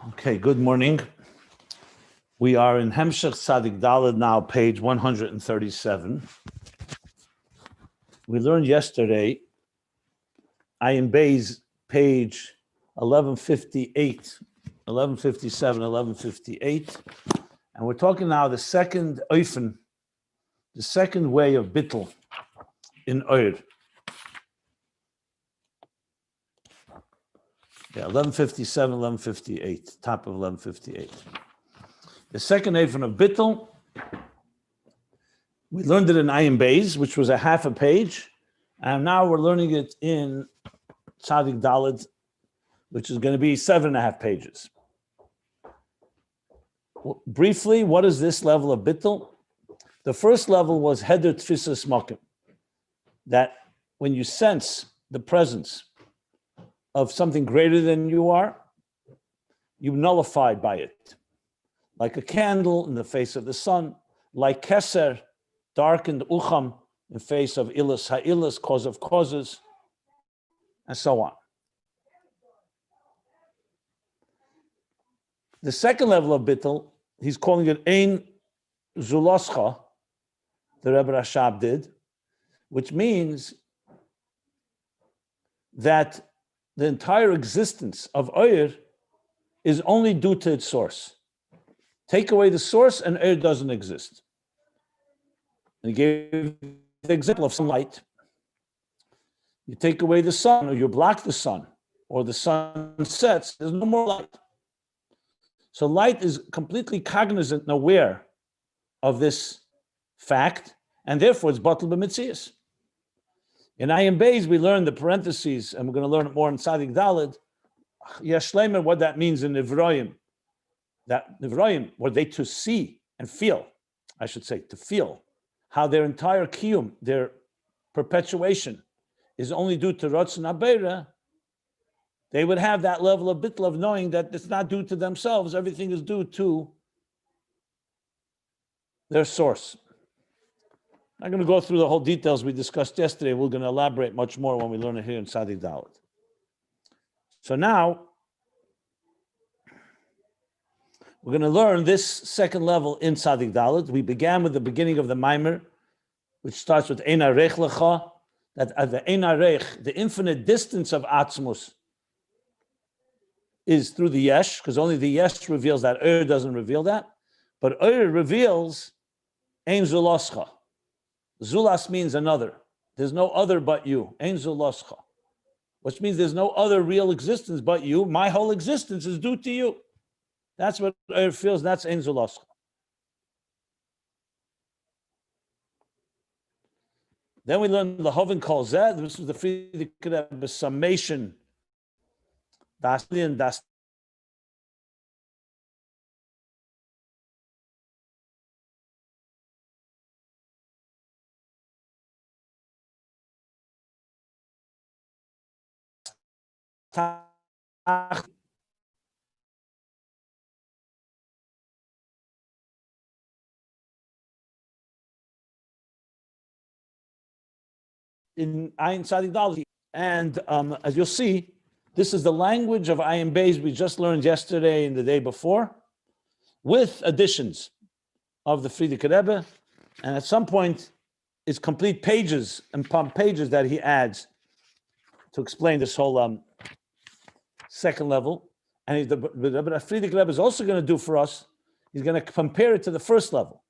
Okay, good morning. We are in Hemshech Tzadik Daled now, page 137. We learned yesterday, Ayin Beis, page 1158, 1157, 1158. And we're talking now the second Oifen, the second way of Bittul in Ohr. Yeah, 1157, 1158, top of 1158. The second Oifen of Bittul, we learned it in Ayin Beis, which was a half a page, and now we're learning it in Tzadik Daled, which is going to be 7.5 pages. Briefly, what is this level of Bittul? The first level was Heder Tfisas Makim, that when you sense the presence of something greater than you are, you nullified by it. Like a candle in the face of the sun, like Keser, darkened Ucham in face of Ilas Ha'ilas, cause of causes, and so on. The second level of Bittul, he's calling it Ein Zuloscha, the Rebbe Rashab did, which means that the entire existence of Ohr is only due to its source. Take away the source and Ohr doesn't exist. And he gave the example of sunlight. You take away the sun, or you block the sun, or the sun sets, there's no more light. So light is completely cognizant and aware of this fact, and therefore it's batel b'mitzias. In Ayin Beis, we learn the parentheses, and we're going to learn it more in Tzadik Daled. Yashleimer, what that means in Nivroim. That Nivroim, were they to see and feel, I should say, to feel how their entire kiyum, their perpetuation, is only due to Ratzon Abeira, they would have that level of bittul of knowing that it's not due to themselves, everything is due to their source. I'm going to go through the whole details we discussed yesterday. We're going to elaborate much more when we learn it here in Tzadik Daled. So now, we're going to learn this second level in Tzadik Daled. We began with the beginning of the Maimer, which starts with Ein Arech Lecha, that at the Ein Arech, the infinite distance of Atzmus, is through the Yesh, because only the Yesh reveals that. Ohr doesn't reveal that. But Ohr reveals Ein Zuloscha. Zulas means another. There's no other but you. Ein Zuloscha. Which means there's no other real existence but you. My whole existence is due to you. That's what Ohr feels. That's Ein Zuloscha. Then we learn the Hoven Kol Zeh. This was the Friedrich summation. Das and das in Ayin Tzadik Daled. And as you'll see, this is the language of Ayin Beis we just learned yesterday and the day before, with additions of the Friedrich Rebbe. And at some point, it's complete pages and pages that he adds to explain this whole second level. And the Friedrich Rebbe is also going to do for us, he's going to compare it to the first level.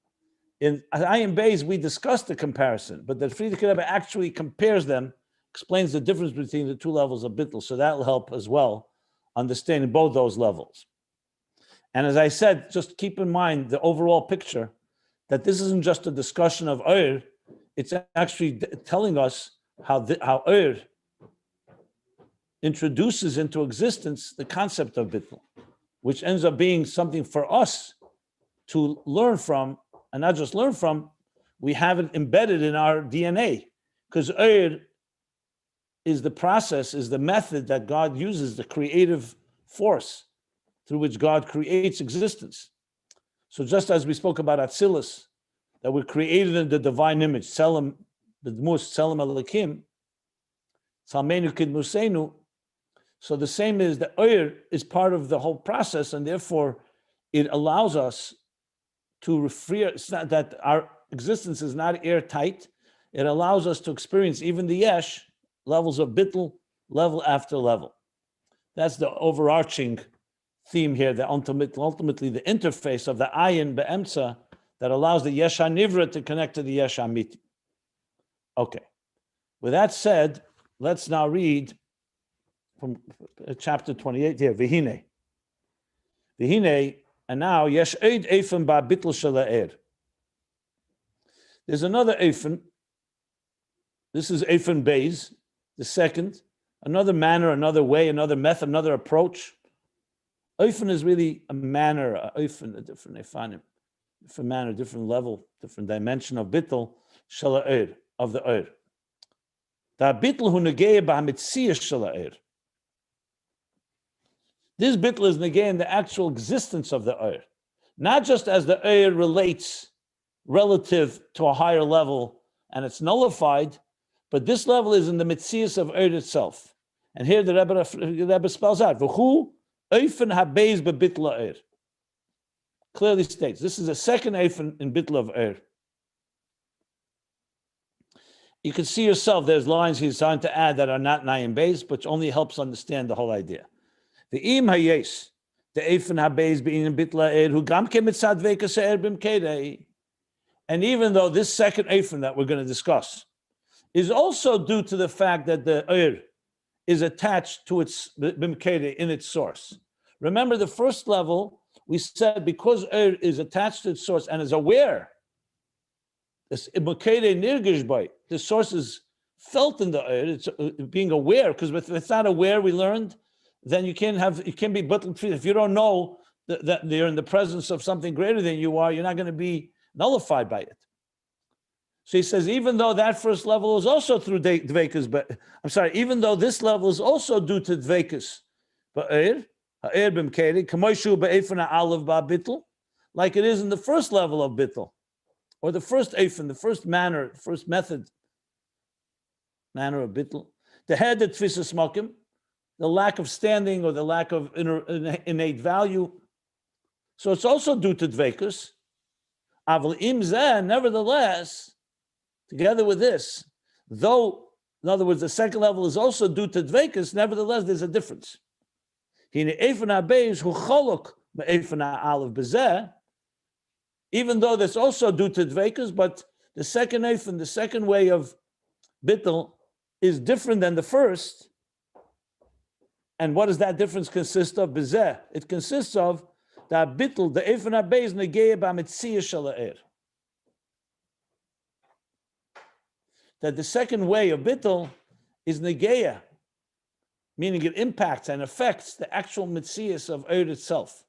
In Ayin Beis, we discussed the comparison, but the Friedrich Rebbe actually compares them, explains the difference between the two levels of Bittul, so that will help as well, understanding both those levels. And as I said, just keep in mind the overall picture, that this isn't just a discussion of Ohr, it's actually telling us how Ohr introduces into existence the concept of Bittul, which ends up being something for us to learn from, and not just learn from, we have it embedded in our DNA, because Ohr is the process, is the method that God uses, the creative force through which God creates existence. So just as we spoke about Atzilus, that we're created in the divine image, Tzelem B'dmus, Tzelem Elokim, Tzalmeinu Kidmusenu. So the same is that Ohr is part of the whole process, and therefore it allows us to free. It's not that our existence is not airtight. It allows us to experience even the yesh levels of bittul, level after level. That's the overarching theme here. That ultimately the interface of the ayin be'emtza that allows the yesh hanivra to connect to the yesh hamiti. Okay. With that said, let's now read from chapter 28 here. V'hine, and now yesh eid eifin ba bittul shel. There's another eifin. This is eifin Beis, the second. Another manner, another way, another method, another approach. Eifin is really a manner, a different efanim, different manner, different level, different dimension of bittul shel of the Ohr. Da bittul hu negei b'hamitziyah shel. This bittul is negating the actual existence of the Ohr, not just as the Ohr relates relative to a higher level and it's nullified, but this level is in the mitzias of Ohr itself. And here the Rebbe spells out, V'hu eifin ha-beis be-bittul Ohr. Clearly states, this is a second eifin in bittul of Ohr. You can see yourself, there's lines he's trying to add that are not Ayin Beis, which only helps understand the whole idea. The im hayes, the eifin ha-beis being in bittul Ohr, who gam ke mitzad veikas Ohr b'mkedei. And even though this second eifin that we're going to discuss is also due to the fact that the Ohr is attached to its b'mkedei, in its source. Remember the first level, we said because Ohr is attached to its source and is aware, this b'mkedei nirgish by, the source is felt in the Ohr, it's being aware, because if it's not aware, we learned, then you can't be bittul. If you don't know that you're in the presence of something greater than you are, you're not going to be nullified by it. So he says, even though that first level is also through dveikus, but I'm sorry, even though this level is also due to dveikus, but like it is in the first level of bittul, or the first eifin, the first manner, the first manner of bittul, the head that tfisas makim, the lack of standing or the lack of innate value. So it's also due to dveikus. Aval im zeh, nevertheless, together with this, though, in other words, the second level is also due to dveikus, nevertheless, there's a difference. Even though that's also due to dveikus, but the second eifin, the second way of bittul, is different than the first. And what does that difference consist of? Bezeh. It consists of that bittul, the eifin ha-beis negei b'mitziyah shel Ohr. That the second way of bittul is negeya, meaning it impacts and affects the actual mitzias of Ohr itself.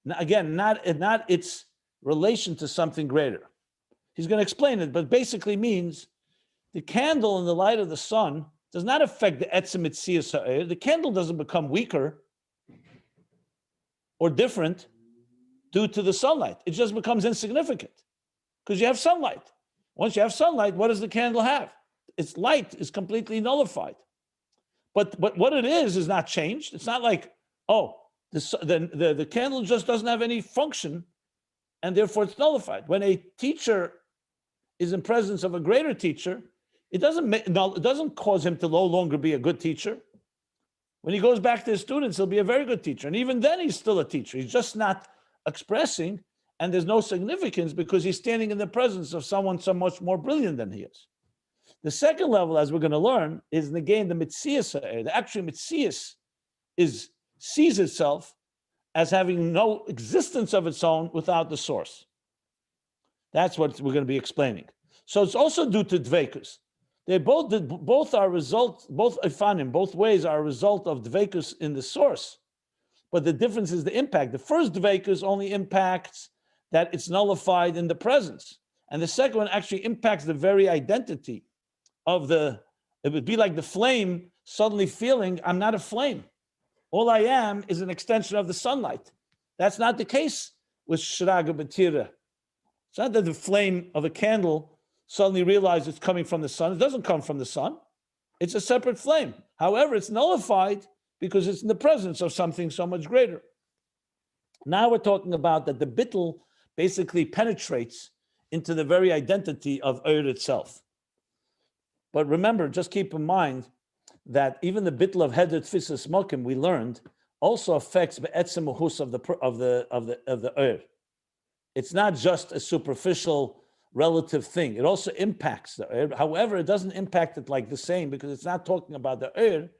Now, again, not its relation to something greater. He's going to explain it, but basically means the candle in the light of the sun does not affect the etzem mitzias ha'Ohr. The candle doesn't become weaker or different due to the sunlight. It just becomes insignificant because you have sunlight. Once you have sunlight, what does the candle have? Its light is completely nullified. But what it is not changed. It's not like, the candle just doesn't have any function and therefore it's nullified. When a teacher is in presence of a greater teacher, it doesn't cause him to no longer be a good teacher. When he goes back to his students, he'll be a very good teacher. And even then, he's still a teacher. He's just not expressing, and there's no significance because he's standing in the presence of someone so much more brilliant than he is. The second level, as we're going to learn, is again the mitzias. The actual mitzias sees itself as having no existence of its own without the source. That's what we're going to be explaining. So it's also due to dveikus. They both are result, both ifanim, both ways are a result of dveikus in the source. But the difference is the impact. The first dveikus only impacts that it's nullified in the presence. And the second one actually impacts the very identity of it would be like the flame suddenly feeling, I'm not a flame. All I am is an extension of the sunlight. That's not the case with shraga b'tira. It's not that the flame of a candle suddenly realizes it's coming from the sun. It doesn't come from the sun. It's a separate flame. However, it's nullified because it's in the presence of something so much greater. Now we're talking about that the bittul basically penetrates into the very identity of Ohr itself. But remember, just keep in mind that even the bittul of heder tfisas mokim we learned also affects be'etzem uhus of the Ohr. It's not just a superficial relative thing. It also impacts the Ohr. However, it doesn't impact it like the same because it's not talking about the Ohr.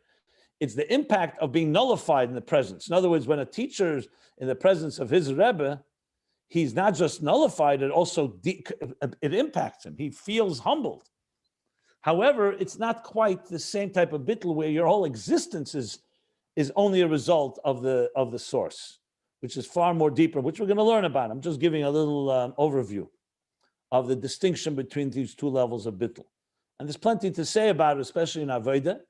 It's the impact of being nullified in the presence. In other words, when a teacher is in the presence of his Rebbe, he's not just nullified, it also it impacts him. He feels humbled. However, it's not quite the same type of bittul where your whole existence is only a result of the source, which is far more deeper, which we're going to learn about. I'm just giving a little overview of the distinction between these two levels of bittul. And there's plenty to say about it, especially in Avodah,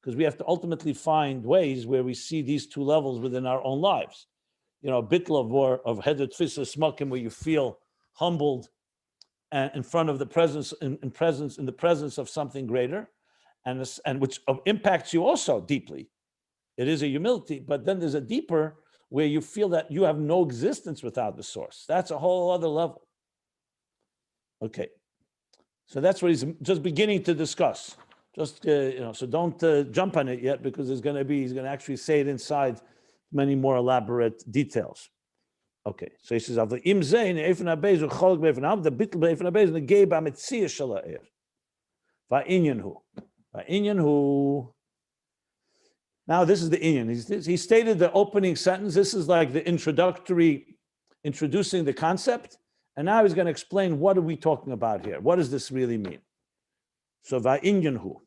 because we have to ultimately find ways where we see these two levels within our own lives. You know, Bittul of Ohr, of heder tfisas mokim, where you feel humbled and in front of the presence, in the presence of something greater, and which impacts you also deeply. It is a humility, but then there's a deeper where you feel that you have no existence without the source. That's a whole other level. Okay, so that's what he's just beginning to discuss. Just so don't jump on it yet, because he's going to actually say it inside many more elaborate details. Okay, so he says, "Av im zein efen habez u cholk befen hab the bittul befen habez the geb ametzia shalaer va'inyan hu." Now this is the inyan. He stated the opening sentence. This is like the introducing the concept, and now he's going to explain what are we talking about here. What does this really mean? So va'inyan hu.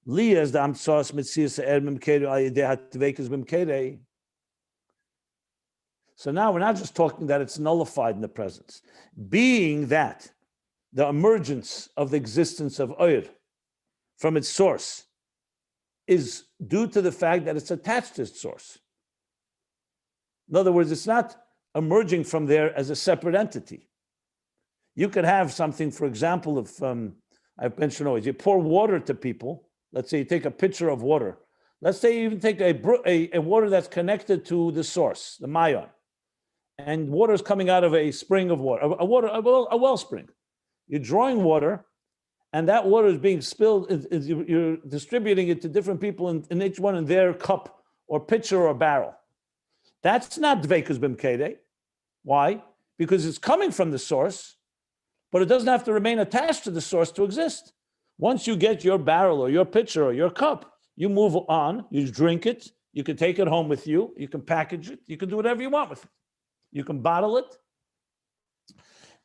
Liyas the amtsos metzia er mimkere al yedei hatvekes mimkere. So now we're not just talking that it's nullified in the presence. Being that the emergence of the existence of Ohr from its source is due to the fact that it's attached to its source. In other words, it's not emerging from there as a separate entity. You could have something, for example, if I've mentioned always, you pour water to people. Let's say you take a pitcher of water. Let's say you even take a water that's connected to the source, the mayon. And water is coming out of a spring of water, a wellspring. You're drawing water, and that water is being spilled. You're distributing it to different people, in each one in their cup or pitcher or barrel. That's not dveikus b'mkede. Why? Because it's coming from the source, but it doesn't have to remain attached to the source to exist. Once you get your barrel or your pitcher or your cup, you move on, you drink it, you can take it home with you, you can package it, you can do whatever you want with it. You can bottle it.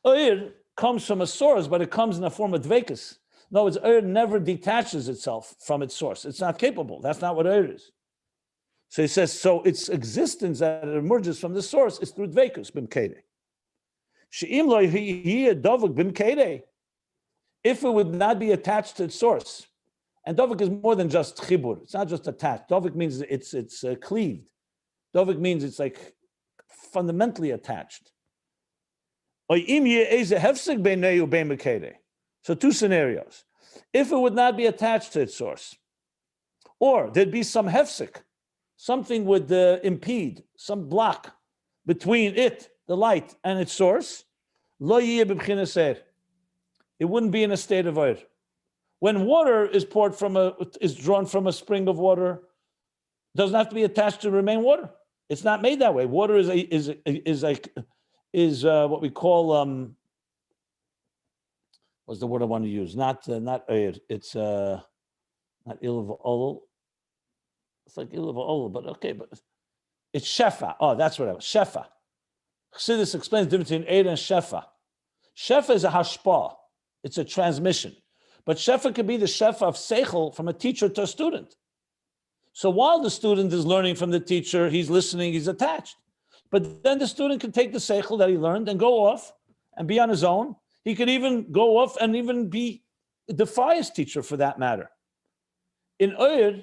Ohr comes from a source, but it comes in the form of dveikus. In other words, Ohr never detaches itself from its source. It's not capable. That's not what Ohr is. So he says, so its existence that it emerges from the source is through dveikus b'mkede. She'im lo yeh dovuk b'mkede. If it would not be attached to its source, and dovuk is more than just chibur. It's not just attached. Dovuk means it's cleaved. Dovuk means it's like fundamentally attached. So two scenarios. If it would not be attached to its source, or there'd be some hefsek, something would impede, some block between it, the light, and its source, it wouldn't be in a state of Ohr. When water is drawn from a spring of water, it doesn't have to be attached to remain water. It's not made that way. Water is what we call what's the word I want to use? Not Ohr. It's not ilav olol. It's like ilav olol, but okay, but it's shefa. Oh, that's what I was. Shefa. Chassidus explains the difference between Ohr and shefa. Shefa is a hashpah. It's a transmission. But shefa could be the shefa of seichel from a teacher to a student. So while the student is learning from the teacher, he's listening, he's attached. But then the student can take the seichel that he learned and go off and be on his own. He could even go off and even defy his teacher for that matter. In Ohr,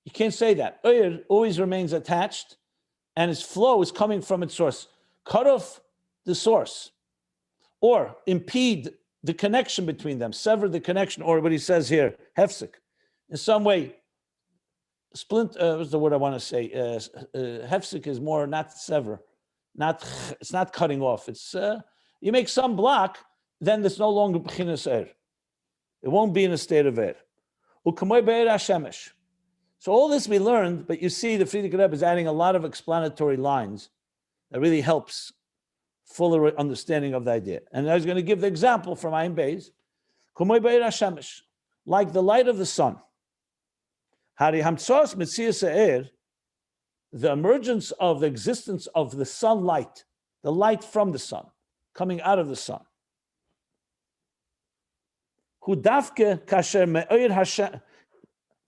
you can't say that. Ohr always remains attached and its flow is coming from its source. Cut off the source or impede the connection between them, sever the connection, or what he says here, hefsek. In some way, splint, what's the word I want to say? Hefsek is more not sever, it's not cutting off. It's you make some block, then there's no longer b'chinas er. It won't be in a state of er. U'kamoy be'er hashemesh. So all this we learned, but you see the Frierdiker Rebbe is adding a lot of explanatory lines that really helps fuller understanding of the idea. And I was going to give the example from Ayin Beis, Kamoy be'er hashemesh, like the light of the sun. Hari hamtzos metzias ha'er, the emergence of the existence of the sunlight, the light from the sun, coming out of the sun. Hu dafke kasher me'oyer Hashem,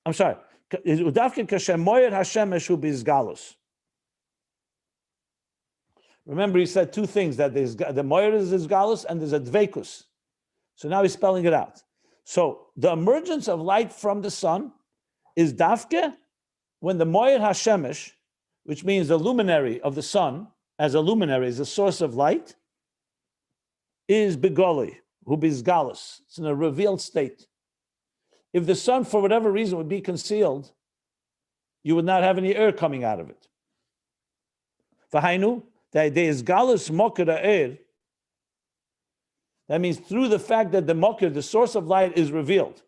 I'm sorry, hu dafke kasher moyer hashemesh hu bizgalus. Remember, he said two things, that there's the moyer is galus and there's a dveikus. So now he's spelling it out. So the emergence of light from the sun is dafke when the moyer hashemesh, which means the luminary of the sun, as a luminary, as a source of light, is begoli, hu bizgalus. It's in a revealed state. If the sun, for whatever reason, would be concealed, you would not have any air coming out of it. V'hainu, the idea is galus moker ha'er. That means through the fact that the moker, the source of light, is revealed.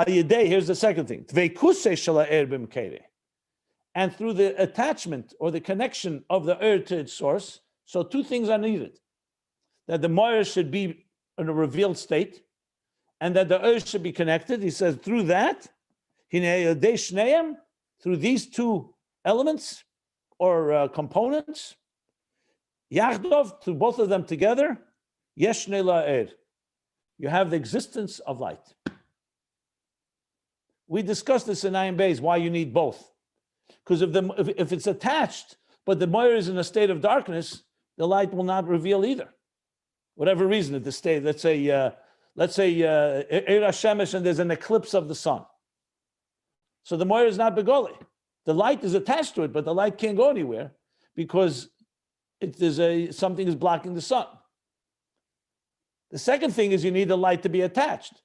Here's the second thing. And through the attachment or the connection of the air to its source, so two things are needed. That the moyer should be in a revealed state, and that the air should be connected. He says through that, through these two elements or components, Yachdov, to both of them together, Yeshne la'er. You have the existence of light. We discussed this in Ayin Beis, why you need both. Because if it's attached, but the moyer is in a state of darkness, the light will not reveal either. Whatever reason, at the state, let's say Eir HaShemesh and there's an eclipse of the sun. So the moyer is not begoli. The light is attached to it, but the light can't go anywhere because something is blocking the sun. The second thing is you need the light to be attached.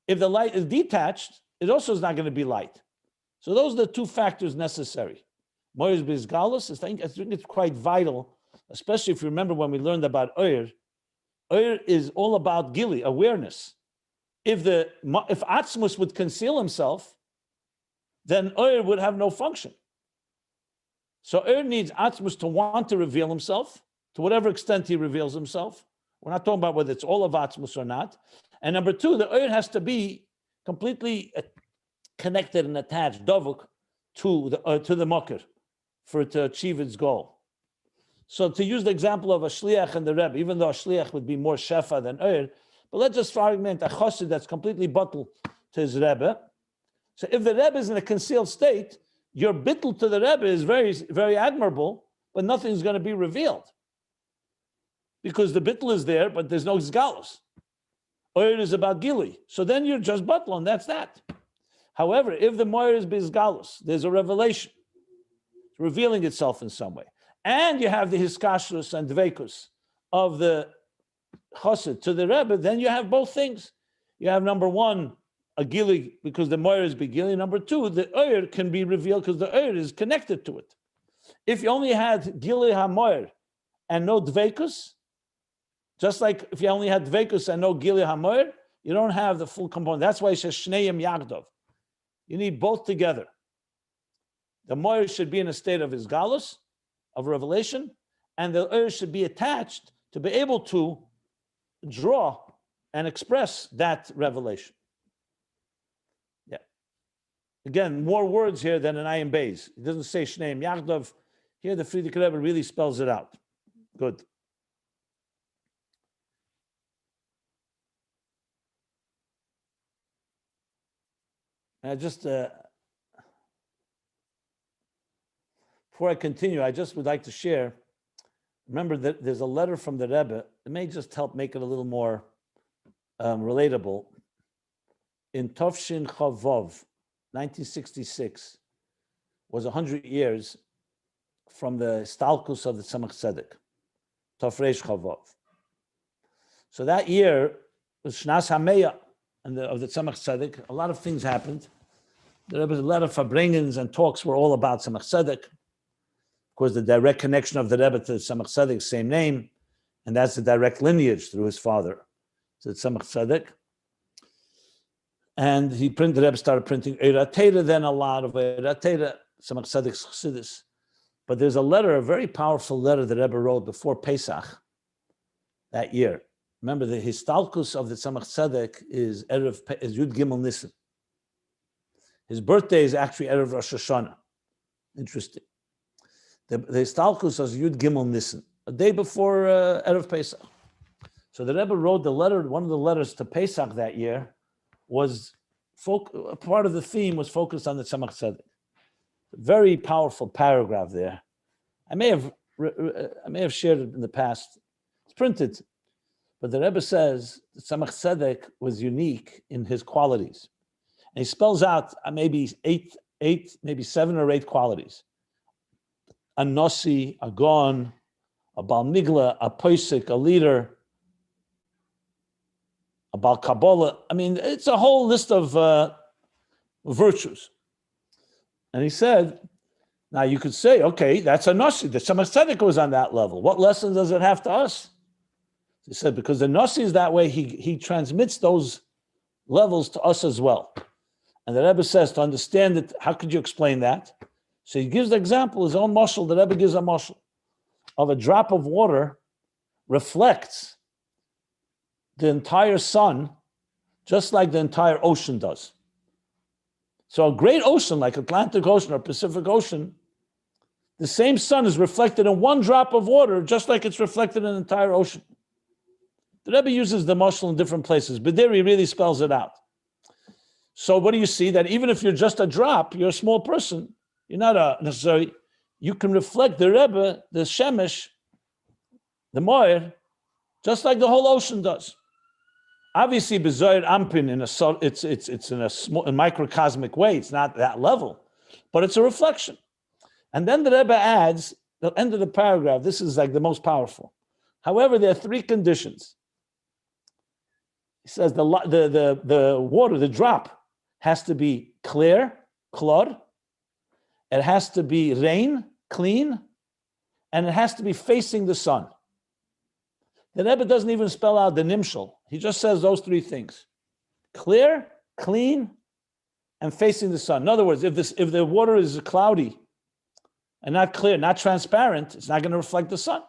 If the light is detached, it also is not going to be light. So those are the two factors necessary. Moyer bizgalus, I think it's quite vital, especially if you remember when we learned about Oyer. Oyer is all about gili, awareness. If Atzmus would conceal himself, then Oyer would have no function. So Oyer needs Atzmus to want to reveal himself, to whatever extent he reveals himself. We're not talking about whether it's all of Atzmus or not. And number two, the Oyer has to be completely connected and attached, dovuk, to the mocker for it to achieve its goal. So to use the example of a shliach and the Rebbe, even though a shliach would be more shefa than Oyer, but let's just for argument a chassid that's completely bottled to his Rebbe. So if the Rebbe is in a concealed state, your bittul to the Rebbe is very, very admirable, but nothing's going to be revealed. Because the bittul is there, but there's no zgalus. Oyer is about gili. So then you're just bittul, and that's that. However, if the moyer is bizgalus, there's a revelation. It's revealing itself in some way. And you have the hiskashrus and dveikus of the chassid to the Rebbe, then you have both things. You have number one, a gili, because the moyer is begili. Number two, the oyer can be revealed because the oyer is connected to it. If you only had gili hamoyer and no dveikus, just like if you only had dveikus and no gili hamoyer, you don't have the full component. That's why it says shneim yagdov. You need both together. The moyer should be in a state of his galus, of revelation, and the oyer should be attached to be able to draw and express that revelation. Yeah. Again, more words here than in Ayin Beis. It doesn't say Shneim Yachdov. Here the Frierdiker Rebbe really spells it out. Good. And I just, before I continue, I just would like to share, remember that there's a letter from the Rebbe. It may just help make it a little more relatable. In Tovshin Chavov, 1966, was 100 years from the Stalkus of the Tzemach Tzedek, Tofresh Chavov. So that year was Shnas Hameya of the Tzemach Tzedek. A lot of things happened. The Rebbe's letter Farbrengens and talks were all about Tzemach Tzedek. Of course, the direct connection of the Rebbe to Tzemach Tzedek, same name, and that's the direct lineage through his father, to Tzemach Tzedek. And the Rebbe started printing Eira Teira, then a lot of Eira Teira, Tzemach Tzedek's Chassidus. But there's a letter, a very powerful letter that Rebbe wrote before Pesach that year. Remember, the Histalkus of the Tzemach Tzedek is Yud Gimel Nisan. His birthday is actually Erev Rosh Hashanah. Interesting. The Histalkus is Yud Gimel Nisan, a day before Erev Pesach. So the Rebbe wrote the letter, one of the letters to Pesach that year was, part of the theme was focused on the Tzemach Tzedek. Very powerful paragraph there. I may have shared it in the past. It's printed. But the Rebbe says that Tzemach Tzedek was unique in his qualities. And he spells out maybe maybe 7 or 8 qualities. A Nossi, a Gon, a Bal Migla, a Poisik, a leader, a Bal Kabbalah. I mean, it's a whole list of virtues. And he said, now you could say, okay, that's a Nossi. The Tzemach Tzedek was on that level. What lesson does it have to us? He said, because the Nossi is that way, he transmits those levels to us as well. And the Rebbe says, to understand it, how could you explain that? So he gives the example, his own mashal, the Rebbe gives a mashal of a drop of water reflects the entire sun, just like the entire ocean does. So a great ocean, like Atlantic Ocean or Pacific Ocean, the same sun is reflected in one drop of water, just like it's reflected in the entire ocean. The Rebbe uses the mashal in different places, but there he really spells it out. So what do you see? That even if you're just a drop, you're a small person, you're not necessarily, you can reflect the Rebbe, the Shemesh, the Moir, just like the whole ocean does. Obviously, B'Zoyer Ampin, it's in a small, a microcosmic way, it's not that level, but it's a reflection. And then the Rebbe adds, the end of the paragraph, this is like the most powerful. However, there are 3 conditions. He says the water, the drop, has to be clear, klor. It has to be rain, clean, and it has to be facing the sun. The Rebbe doesn't even spell out the nimshal. He just says those 3 things: clear, clean, and facing the sun. In other words, if the water is cloudy and not clear, not transparent, it's not going to reflect the sun.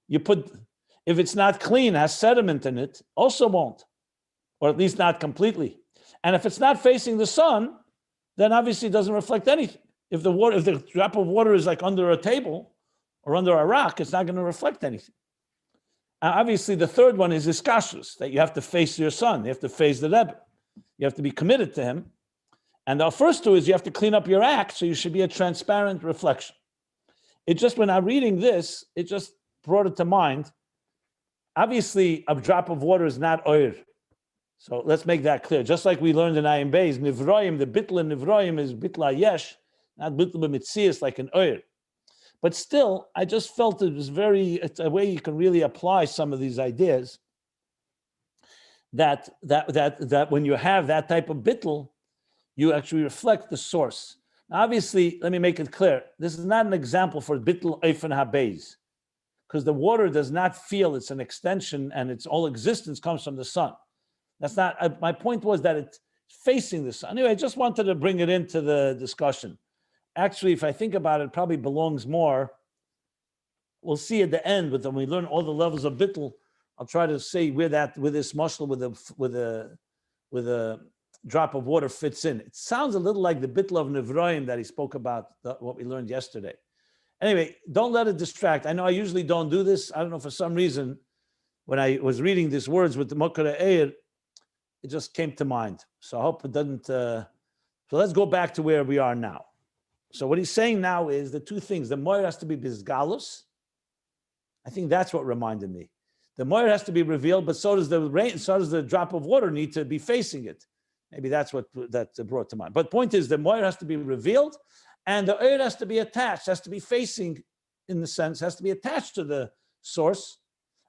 If it's not clean, has sediment in it, also won't, or at least not completely. And if it's not facing the sun, then obviously it doesn't reflect anything. If the drop of water is like under a table or under a rock, it's not going to reflect anything. Obviously, the third one is iskashus, that you have to face your son, you have to face the Rebbe, you have to be committed to him. And the first 2 is you have to clean up your act, so you should be a transparent reflection. It just, when I'm reading this, it just brought it to mind. Obviously, a drop of water is not oir. So let's make that clear. Just like we learned in Ayin Beis, nivroim, the bittul in nivroim is bittul yesh, not bittul b'mitzias like an oir. But still, I just felt it's a way you can really apply some of these ideas. That when you have that type of bittul, you actually reflect the source. Now, obviously, let me make it clear. This is not an example for bittul oifen habeis, because the water does not feel it's an extension and its all existence comes from the sun. That's not, my point was that it's facing the sun. Anyway, I just wanted to bring it into the discussion. Actually, if I think about it, it probably belongs more. We'll see at the end, but when we learn all the levels of bittul, I'll try to say where this mashal with a drop of water fits in. It sounds a little like the bittul of Nivroim that he spoke about, what we learned yesterday. Anyway, don't let it distract. I know I usually don't do this. I don't know, for some reason, when I was reading these words with the Mokara Eir, it just came to mind. So I hope it doesn't. So let's go back to where we are now. So what he's saying now is the 2 things. The moir has to be bizgalus. I think that's what reminded me. The moir has to be revealed, but so does the rain, so does the drop of water need to be facing it. Maybe that's what that brought to mind. But point is, the moir has to be revealed, and the oir has to be attached, has to be facing, in the sense, has to be attached to the source.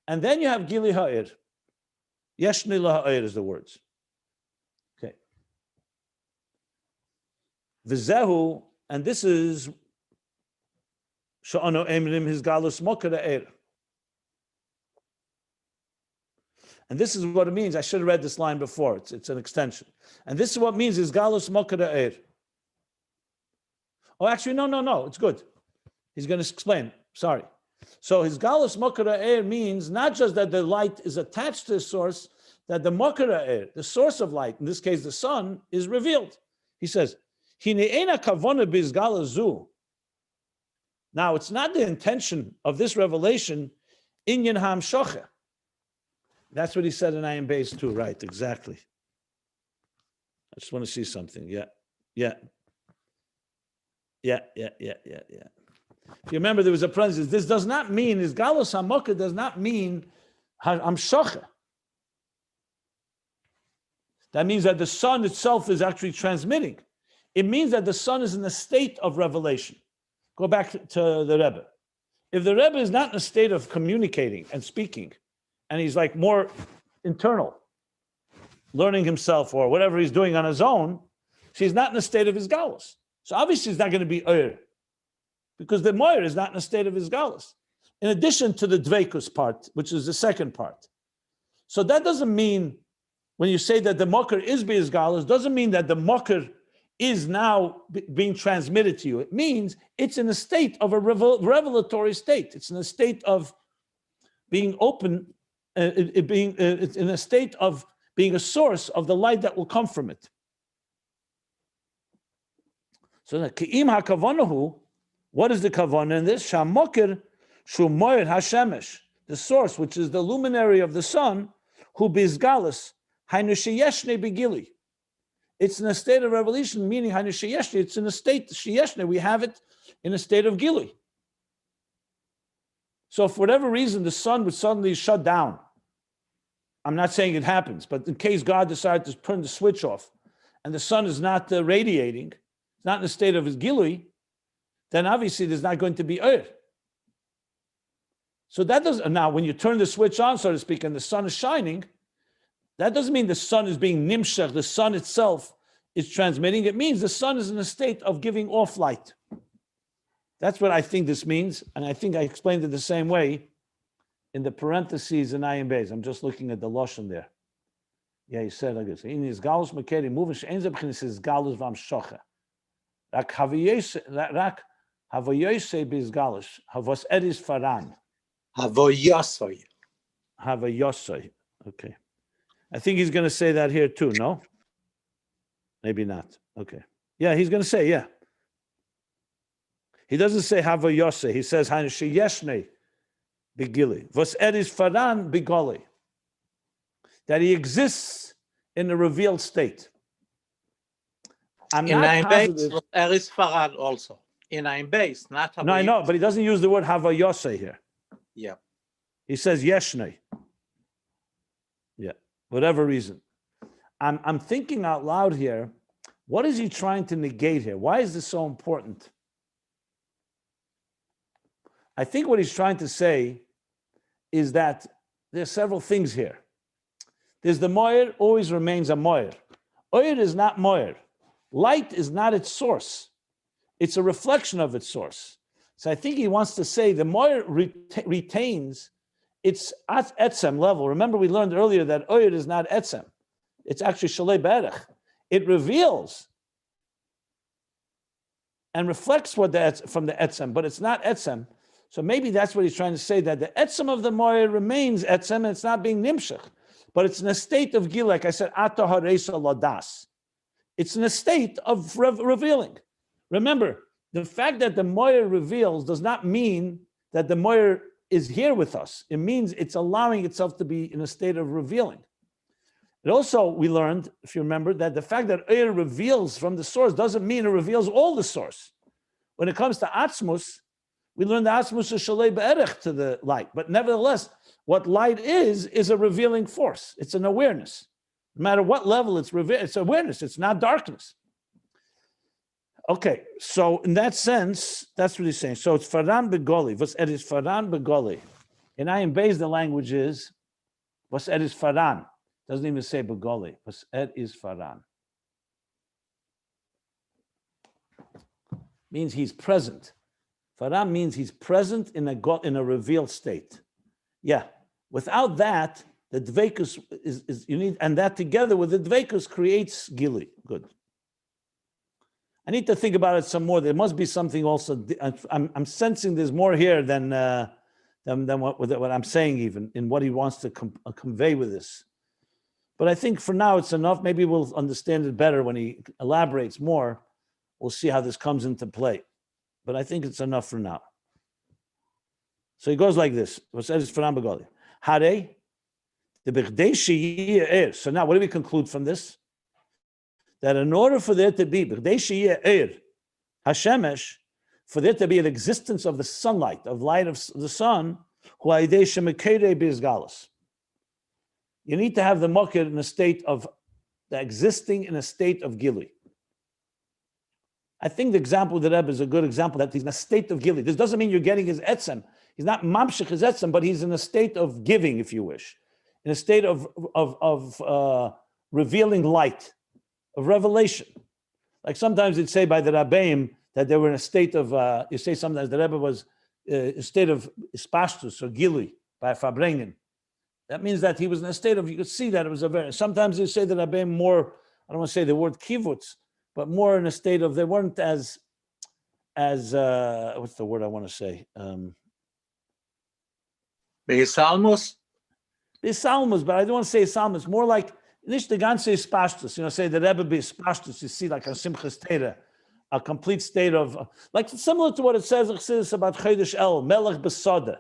And then you have gili ha'ir. Yeshni laha'ir is the words. Okay. V'zehu, and this is Sha'ano Emrim his galus mokara er. And this is what it means. I should have read this line before. It's an extension. And this is what it means is galus mokara er. Oh, actually, no. It's good. He's going to explain. Sorry. So his galus mokara er means not just that the light is attached to the source, that the mokara er, the source of light, in this case the sun, is revealed. He says, Hine'ena kavona biz galazu. Now, it's not the intention of this revelation, inyan hamshocha. That's what he said in Ayin Beis too, right? Exactly. I just want to see something. Yeah. If you remember, there was a parenthesis. This does not mean, his galus hamokah does not mean hamshocha. That means that the sun itself is actually transmitting. It means that the sun is in a state of revelation. Go back to the Rebbe. If the Rebbe is not in a state of communicating and speaking, and he's like more internal, learning himself or whatever he's doing on his own, he's not in a state of his galus. So obviously he's not going to be Ohr, because the Moir is not in a state of his galus. In addition to the Dveikus part, which is the second part. So that doesn't mean, when you say that the Mokar is his galus, doesn't mean that the Mokar is now being transmitted to you. It means it's in a state of a revelatory state. It's in a state of being open, it's in a state of being a source of the light that will come from it. So the Ki'im HaKavonahu, what is the Kavanah in this? Shamokir Shumoyer HaShemesh, the source, which is the luminary of the sun, who bizgalus, Hainu Sheyeshne Begili. It's in a state of revelation, meaning Hainu Sheyeshne, it's in a state, Sheyeshne, we have it in a state of Gili. So for whatever reason, the sun would suddenly shut down. I'm not saying it happens, but in case God decided to turn the switch off and the sun is not radiating, it's not in a state of his Gili, then obviously there's not going to be Ohr. So that doesn't, now when you turn the switch on, so to speak, and the sun is shining, that doesn't mean the sun is being nimshach, the sun itself is transmitting. It means the sun is in a state of giving off light. That's what I think this means, and I think I explained it the same way in the parentheses in Ayin Beis. I'm just looking at the Lashon there. Yeah, he said like this. In his galus makeri moving she'enze b'chinas his galus v'amshocha. Rak havoyose biz galus havos edis faran. Havoyosoi. Havoyosoi. Okay. I think he's going to say that here too, no? Maybe not. Okay. Yeah, he's going to say, yeah. He doesn't say havoyose. He says hainu sheyeshne begili. Vos edis faran begoli. That he exists in a revealed state. I'm in not positive. Beis, there is Farad also. In Ayin Beis, not No, I know, but he doesn't use the word havoyose here. Yeah. He says yeshne. Yeah, whatever reason. I'm thinking out loud here. What is he trying to negate here? Why is this so important? I think what he's trying to say is that there's several things here. There's the moyer, always remains a moyer. Oyer is not moyer. Light is not its source. It's a reflection of its source. So I think he wants to say the moyer retains its etzem level. Remember, we learned earlier that oyer is not etzem. It's actually shalei berech. It reveals and reflects what from the etzem, but it's not etzem. So maybe that's what he's trying to say, that the etzem of the moyer remains etzem and it's not being nimshach. But it's in a state of gil, like I said, ata haresa ladas. It's in a state of revealing. Remember, the fact that the moyer reveals does not mean that the moyer is here with us. It means it's allowing itself to be in a state of revealing. And also, we learned, if you remember, that the fact that Oyer reveals from the source doesn't mean it reveals all the source. When it comes to Atzmus, we learned that Atzmus is Shalei Be'erech to the light. But nevertheless, what light is a revealing force. It's an awareness. No matter what level it's awareness. It's not darkness. Okay, so in that sense, that's what he's saying. So it's Faran Begoli. What's Edis Faran Begoli? In Ayin Beis, the language is, what's Edis Faran? Doesn't even say Begoli. What's Edis Faran? means he's present. Faram means he's present in a revealed state. Yeah. Without that, the dveikus is you need, and that together with the dveikus creates gili. Good. I need to think about it some more. There must be something also. I'm sensing there's more here than what I'm saying, even in what he wants to convey with this. But I think for now it's enough. Maybe we'll understand it better when he elaborates more. We'll see how this comes into play. But I think it's enough for now. So he goes like this. What says for Rambagali? Hare, the b'chdei sheyeh. So now, what do we conclude from this? That in order for there to be b'chdei sheyeh hashemesh, for there to be an existence of the sunlight, of light of the sun, hu aidei shemekere bizgalus. You need to have the mokir in a state of existing in a state of gili. I think the example of the Rebbe is a good example that he's in a state of gili. This doesn't mean you're getting his etzem. He's not mamshich his etzem, but he's in a state of giving, if you wish, in a state of revealing light, of revelation. Like sometimes it's say by the Rabbeim that they were in a state of, you say sometimes the Rebbe was in a state of ispashtus or gili by Fabrengen. That means that he was in a state of, you could see that it was a very, sometimes you say the Rabbeim more, I don't want to say the word kivutz, but more in a state of, they weren't as what's the word I want to say? Beis Salmos, but I don't want to say Salmos, more like, nicht the ganze ispashtus, say the Rebbe be ispashtus, you see like a simchas Torah, a complete state of, like similar to what it says in Chassidus about Chodesh El, Melech Besada,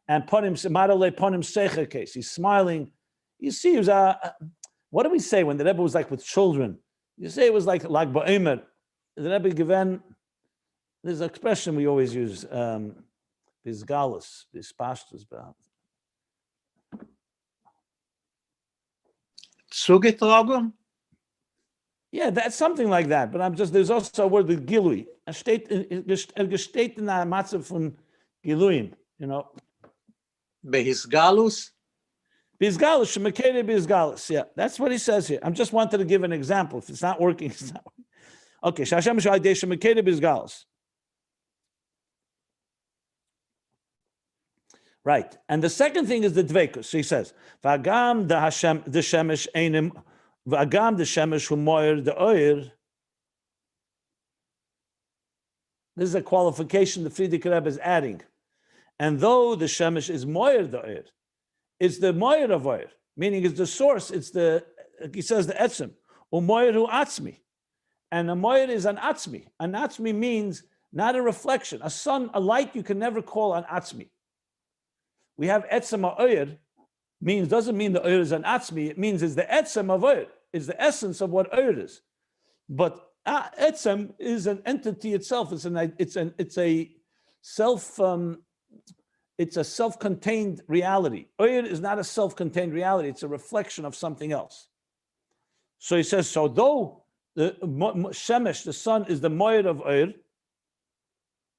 and Ponim Marale Ponim Secher case. He's smiling. You see, he was what do we say when the Rebbe was like with children? You say it was like Ba'omer. The Rebbe given, there's an expression we always use, Bizgalus, Bispashtus. Zugetragen? Yeah, that's something like that. But there's also a word with Gilui. Gesteht in der Matze von Giluim, Behisgalus? Bizgalus, Shemekere Bizgalus. Yeah, that's what he says here. I just wanted to give an example. If it's not working, it's not working. Okay, Shashem Shadei Shemekere Bizgalus. Right. And the second thing is the dveikus. So he says, Vagam the Hashem the Shemesh Einim Vagam the Shemesh Hu Moir the Oir. This is a qualification the Frierdiker Rebbe is adding. And though the Shemesh is Moir the Oir, it's the Moir of Oir, meaning it's the source, it's the, he says the Etzem, Umoir hu Atzmi. And a Moir is an Atzmi. An Atzmi means not a reflection. A sun, a light you can never call an Atzmi. We have Etzem Oir, doesn't mean the Oir is an Atzmi, it means it's the Etzem of Oir, it's the essence of what Oir is. But Etzem is an entity itself, it's a self-contained reality. Oir is not a self-contained reality, it's a reflection of something else. So he says, so though the Shemesh, the sun, is the Moir of Oir,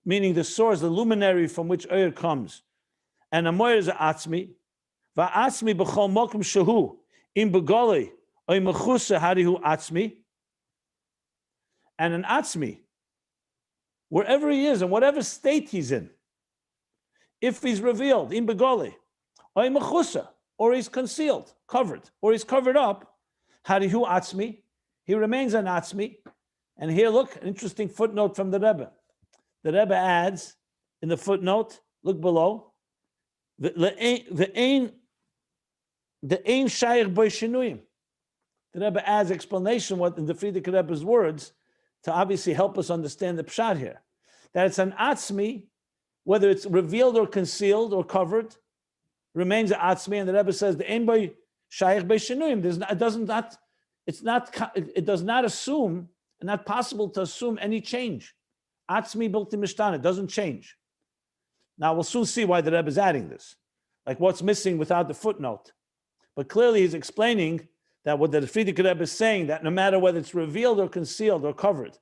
meaning the source, the luminary from which Oir comes, and a Moir is an Atzmi, va'atzmi b'chol mokum shehu, im begoli, oy mechusa harihu Atzmi, and an Atzmi, wherever he is, in whatever state he's in, if he's revealed, in begoli, oy mechusa, or he's concealed, covered, or he's covered up, harihu Atzmi, he remains an Atzmi. And here, look, an interesting footnote from the Rebbe. The Rebbe adds in the footnote, look below, the ein shayach bo shinuyim. The Rebbe adds explanation what in the Frierdiker Rebbe's words to obviously help us understand the pshat here. That it's an Atzmi, whether it's revealed or concealed or covered, remains an Atzmi. And the Rebbe says the ein bo shayach bo shinuyim. It does not assume, and not possible to assume any change. Atzmi built in Mishtan, it doesn't change. Now we'll soon see why the Rebbe is adding this, like what's missing without the footnote. But clearly he's explaining that what the Frierdiker Rebbe is saying, that no matter whether it's revealed or concealed or covered,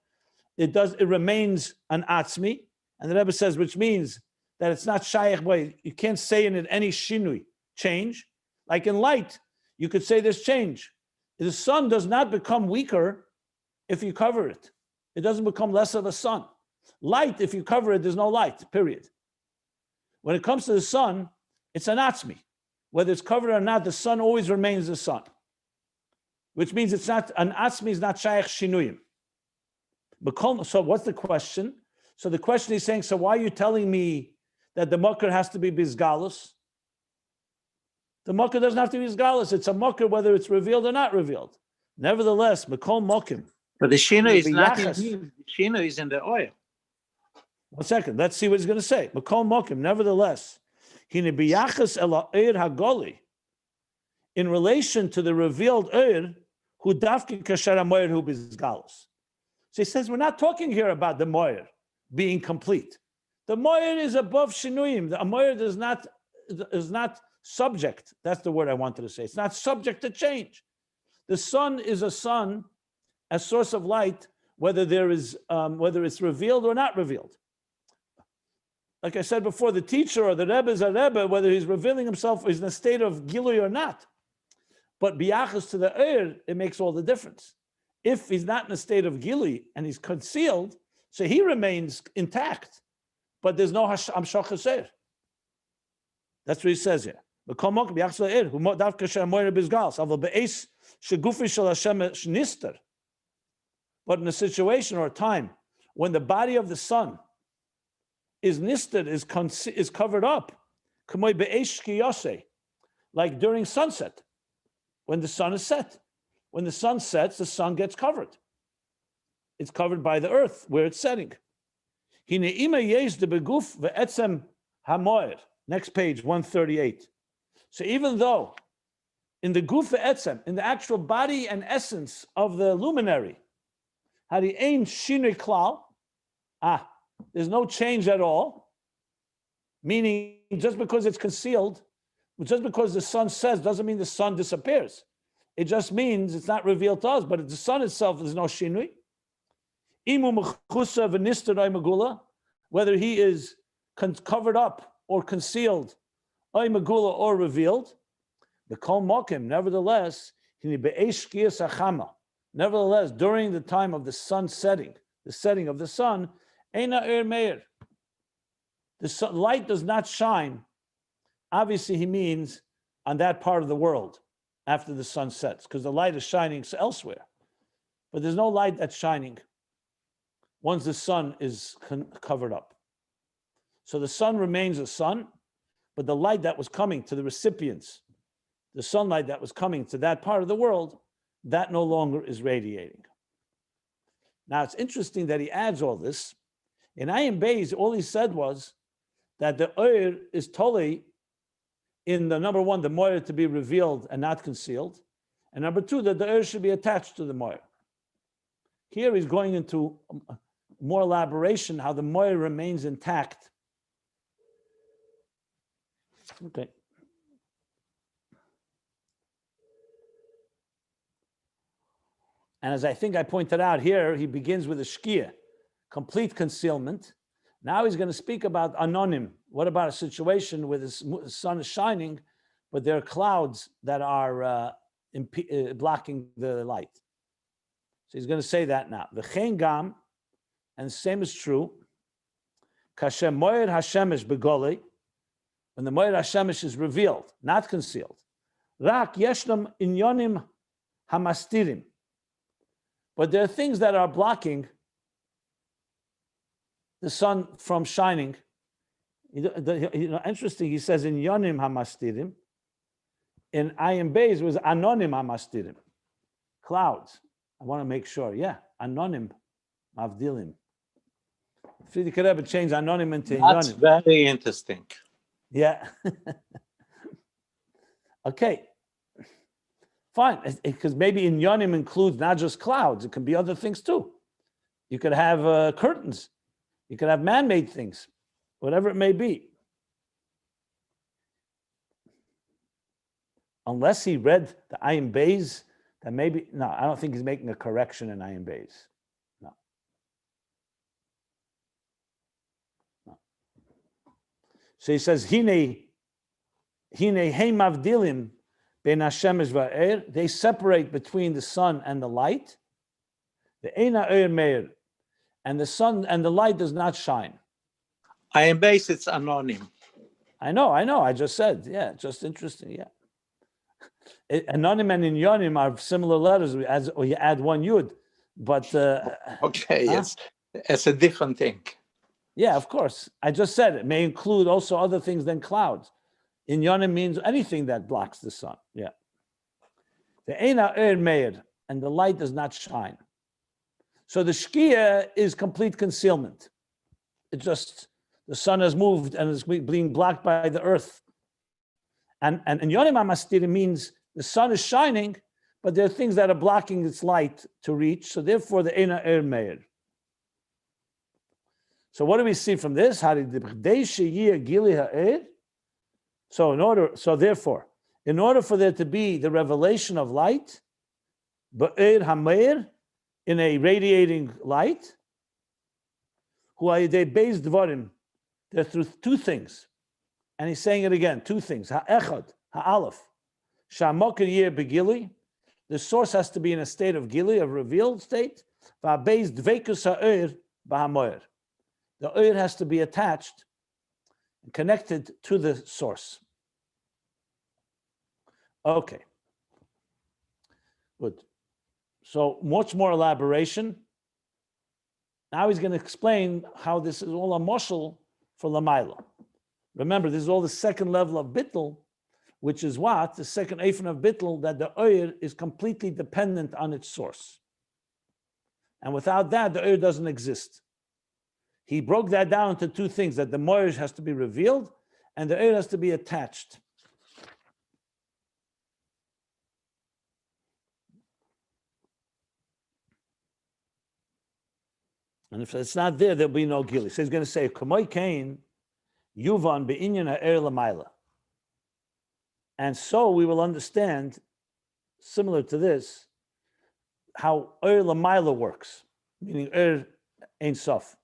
it remains an Atzmi. And the Rebbe says, which means that it's not Shayach Boy. You can't say in it any Shinui, change. Like in light, you could say there's change. The sun does not become weaker if you cover it. It doesn't become less of a sun. Light, if you cover it, there's no light, period. When it comes to the sun, it's an atzmi. Whether it's covered or not, the sun always remains the sun. Which means it's not, an atzmi is not shaykh shinuyim. So what's the question? So the question is saying, so why are you telling me that the mucker has to be bizgalus? The mucker doesn't have to be bizgalus. It's a mucker whether it's revealed or not revealed. Nevertheless, Mekol Mokim. But the Shina is not in Biyachas. him. The Shina is in the oil. 1 second. Let's see what he's going to say. Mekol Mokim. Nevertheless, Hine biyachas ela eir hagoli. In relation to the revealed eir, hu dafki kasher hamoyer hu bizgalus. So he says, we're not talking here about the moyer being complete. The moyer is above shinuyim. The moyer is not subject. That's the word I wanted to say. It's not subject to change. The sun is a sun, a source of light, whether it's revealed or not revealed. Like I said before, the teacher or the Rebbe is a Rebbe, whether he's revealing himself is in a state of gilui or not. But biyachas to the eir, it makes all the difference. If he's not in a state of gilui and he's concealed, so he remains intact, but there's no hamshach haser. That's what he says here. But in a situation or a time when the body of the sun is nisted, is covered up, like during sunset, when the sun is set. When the sun sets, the sun gets covered. It's covered by the earth where it's setting. Next page, 138. So even though in the guf etzem, in the actual body and essence of the luminary, there's no change at all, meaning just because it's concealed, just because the sun sets doesn't mean the sun disappears. It just means it's not revealed to us, but the sun itself, there's no shinui. Whether he is covered up or concealed, or revealed, nevertheless, during the time of the sun setting, the setting of the sun, the light does not shine. Obviously, he means on that part of the world after the sun sets, because the light is shining elsewhere. But there's no light that's shining once the sun is covered up. So the sun remains a sun, but the light that was coming to the recipients, the sunlight that was coming to that part of the world, that no longer is radiating. Now, it's interesting that he adds all this. In Ayin Beis, all he said was that the Ohr is totally in the number one, the moyer to be revealed and not concealed. And number two, that the Ohr should be attached to the moyer. Here he's going into more elaboration, how the moyer remains intact. Okay. And as I think I pointed out here, he begins with a shkia, complete concealment. Now he's going to speak about anonim. What about a situation where the sun is shining, but there are clouds that are blocking the light? So he's going to say that now. V'chein gam, and the same is true. Kashem moyer hashemesh begolei, when the moyer hashemesh is revealed, not concealed. Rak yeshnam inyonim hamastirim. But there are things that are blocking the sun from shining. Interesting, he says in Yonim Hamastirim. In Ayin Beis was Anonim Hamastirim. Clouds. I want to make sure. Yeah, Anonim Mavdilim. Friedrich Rebbe changed Anonim into That's Yonim. very interesting. Yeah. Okay. Fine, because maybe in Yonim includes not just clouds, it can be other things too. You could have curtains, you could have man-made things, whatever it may be. Unless he read the Ayin Beis, then maybe, no, I don't think he's making a correction in Ayin Beis. No. So he says, Hine heim avdilim, they separate between the sun and the light. The Eina Ohr Meir, and the sun and the light does not shine. Ayin Beis, it's anonym. I know. I just said, yeah, just interesting, yeah. Anonym and inyonim are similar letters as you add one yud, but Okay, huh? it's a different thing. Yeah, of course. I just said it may include also other things than clouds. Inyonim means anything that blocks the sun. Yeah. The Eina Er Meir, and the light does not shine. So the Shkia is complete concealment. It just, the sun has moved and is being blocked by the earth. And Yonim HaMastira means the sun is shining, but there are things that are blocking its light to reach. So therefore, the Eina Er Meir. So what do we see from this? So therefore, in order for there to be the revelation of light, Ba'er HaMeir, in a radiating light, who are they Beis Dvarim, they're through two things. And he's saying it again, two things. Ha'echad, ha'alef, sha'mokir yeh begili, the source has to be in a state of gili, of revealed state. Va'beis dveikus ha'er b'hamoyer. The oir has to be attached, connected to the source. Okay. Good. So much more elaboration. Now he's going to explain how this is all a moshel for Lamaila. Remember, this is all the second level of Bittul, which is what? The second Eifin of Bittul, that the oir is completely dependent on its source. And without that, the oir doesn't exist. He broke that down into two things, that the moirish has to be revealed and the oir has to be attached. And if it's not there, there'll be no gili. So he's going to say, Kamoy Kain, Yuvan be'inyan ha'er l'mayla. And so we will understand, similar to this, how er l'mayla works, meaning er ein sof,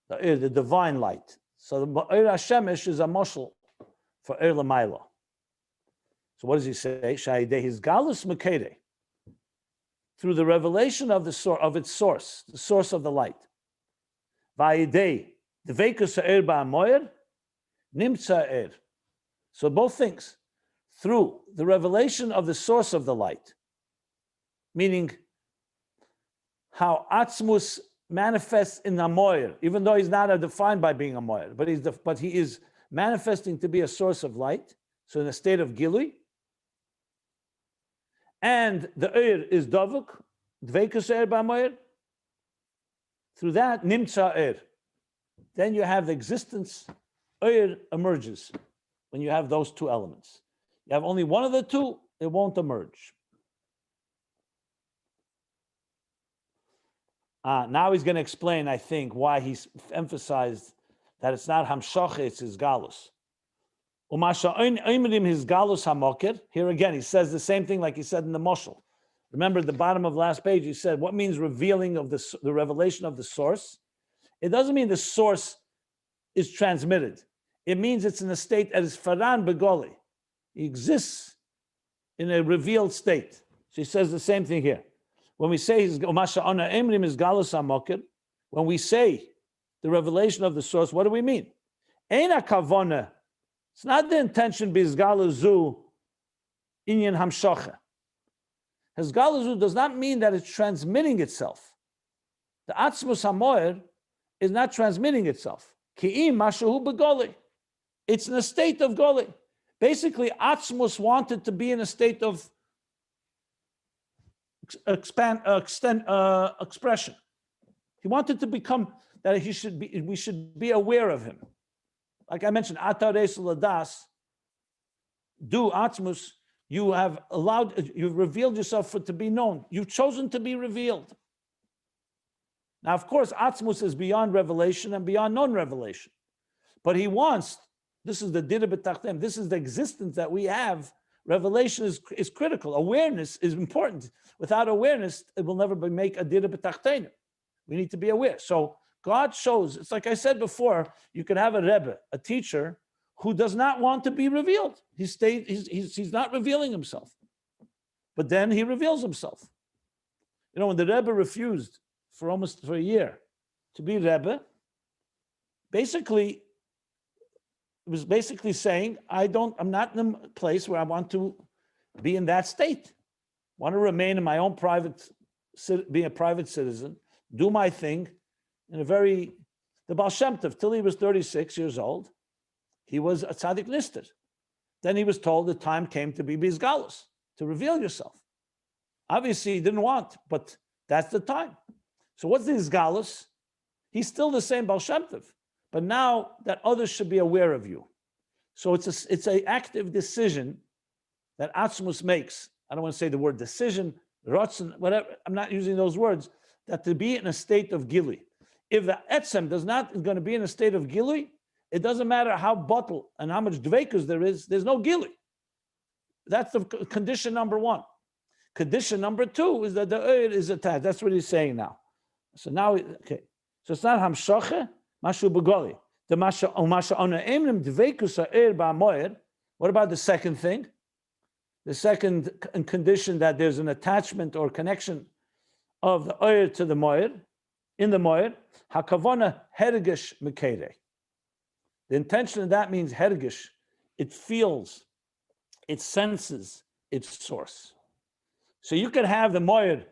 the divine light. So the er Hashemesh is a moshel for er l'mayla. So what does he say? Sha'idei his galus mekede, through the revelation of its source, the source of the light. Va'idei dveikus ha'er ba'amoyer nimtza er. So both things, through the revelation of the source of the light, meaning how Atzmus manifests in a moyer, even though he's not defined by being a moyer, but he is manifesting to be a source of light, so in a state of gilui. And the er is davuk, dveikus er ba'amoyer. Through that, nimtza er. Then you have the existence, er emerges when you have those two elements. You have only one of the two, it won't emerge. Now he's going to explain, I think, why he's emphasized that it's not hamshacha, it's his galus. His galus hamokir. Here again, he says the same thing like he said in the moshel. Remember at the bottom of last page, he said, what means revealing of the revelation of the source? It doesn't mean the source is transmitted. It means it's in a state that is faran begoli. He exists in a revealed state. So he says the same thing here. When we say when we say the revelation of the source, what do we mean? It's not the intention bizgalazu inyan hamshacha. Hezgalazu does not mean that it's transmitting itself. The atzmus hamoyer is not transmitting itself. Ki'im mashahu begoli. It's in a state of goli. Basically, Atzmus wanted to be in a state of expression. He wanted to become that we should be aware of him. Like I mentioned, Atar Ladas, do Atzmus, you've revealed yourself to be known. You've chosen to be revealed. Now, of course, Atzmus is beyond revelation and beyond non-revelation. But he wants, this is the Dira B'Tachtem, this is the existence that we have. Revelation is critical. Awareness is important. Without awareness, it will never make a Dira B'Tachtem. We need to be aware. So God shows, it's like I said before, you could have a Rebbe, a teacher, who does not want to be revealed. He's not revealing himself. But then he reveals himself. You know, when the Rebbe refused for a year to be Rebbe, basically, it was basically saying, I'm not in a place where I want to be in that state. I want to remain in my own be a private citizen, do my thing in the Baal Shem Tov, till he was 36 years old, he was a tzaddik nister. Then he was told the time came to be Bizgalus, to reveal yourself. Obviously, he didn't want, but that's the time. So what's the Bizgalus? He's still the same Baal Shem Tov, but now that others should be aware of you. So it's an active decision that Atzmus makes. I don't want to say the word decision, rotzen, whatever. I'm not using those words. That to be in a state of gili. If the etzem is going to be in a state of gili, it doesn't matter how bottle and how much dveikus there is. There's no gili. That's the condition number one. Condition number two is that the oil is attached. That's what he's saying now. So now, okay. So it's not hamshoche, mashu begoli. The masha ona emrim dveikus ha'er ba'moyer. What about the second thing? The second condition, that there's an attachment or connection of the oyer to the moyer, in the moyer, hakavona hergish mekere. The intention of that means hergish. It feels, it senses its source. So you could have the moyer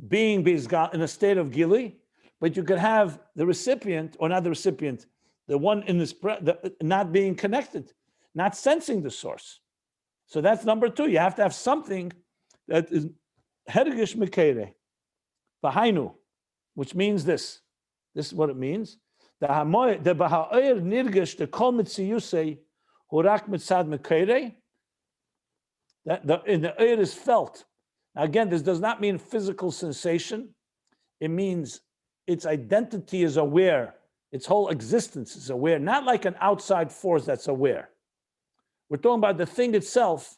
being in a state of gili, but you could have the recipient, or not the recipient, the one in this not being connected, not sensing the source. So that's number two. You have to have something that is hergish mekere, v'hainu, which means this. This is what it means. The baha'oyer nirgish the kol mitziyusei hurak mitzad mekere. That the oyer is felt. Now again, this does not mean physical sensation. It means its identity is aware. Its whole existence is aware, not like an outside force that's aware. We're talking about the thing itself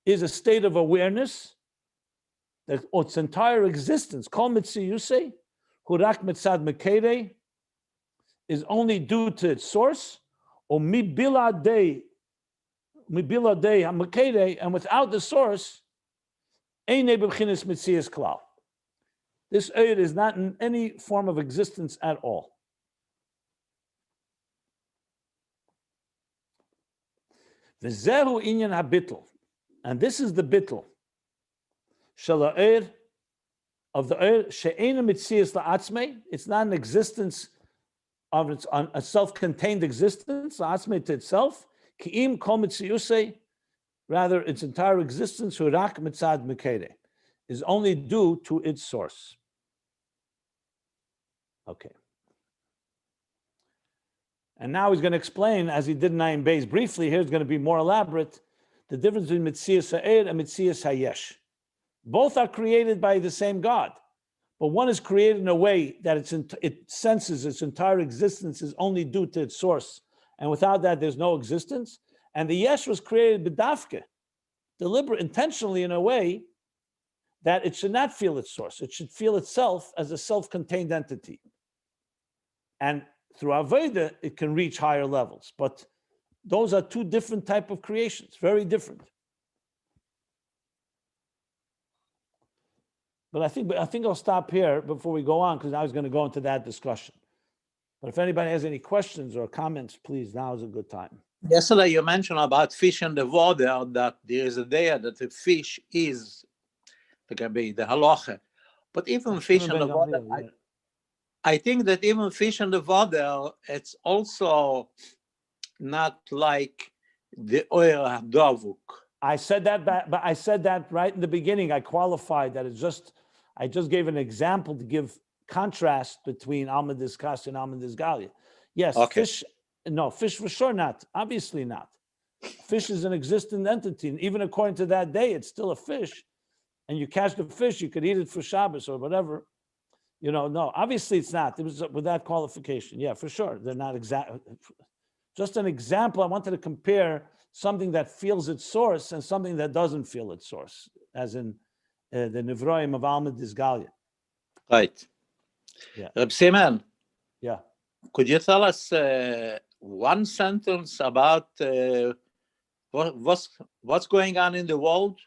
is a state of awareness, that its entire existence, kol mitziyusei, hurak mitzad mekere, is only due to its source, or mibiladei hamekere, and without the source, ein b'chinas mitzias klal. This oyer is not in any form of existence at all. V'zehu inyan habittul, and this is the bittul shel ha'oyer, of the oyer she'eina mitzias la'atzmei. It's not an existence of its a self-contained existence, la'atzmei to itself. Ki'im kol mitziyusei, rather its entire existence, hurak mitzad mekere, is only due to its source. Okay. And now he's going to explain, as he did in Ayin Beis briefly, here's going to be more elaborate, the difference between Mitzias Ha'er and Mitzias Hayesh. Both are created by the same God, but one is created in a way that it senses its entire existence is only due to its source, and without that there's no existence. And the Yesh was created b'dafke, deliberate, intentionally, in a way that it should not feel its source. It should feel itself as a self-contained entity. And through Avodah, it can reach higher levels. But those are two different types of creations, very different. But I think I'll stop here before we go on, because I was going to go into that discussion. But if anybody has any questions or comments, please, now is a good time. Yesterday you mentioned about fish in the water, that there is a day that the fish is the halacha. But even fish in the water, I think that even fish in the water, it's also not like the oil hadavuk. I said that, but I said that right in the beginning. I qualified that I just gave an example to give contrast between Alma Diskas and Alma Disgalia. Yes, okay. Fish for sure not. Obviously not. Fish is an existent entity, and even according to that day, it's still a fish. And you catch the fish, you could eat it for Shabbos or whatever. No, obviously it's not. It was with that qualification. Yeah, for sure. They're not exact. Just an example. I wanted to compare something that feels its source and something that doesn't feel its source, as in the Nevroim of Alma Disgalia. Right. Yeah. Reb Simon. Yeah. Could you tell us one sentence about what's going on in the world?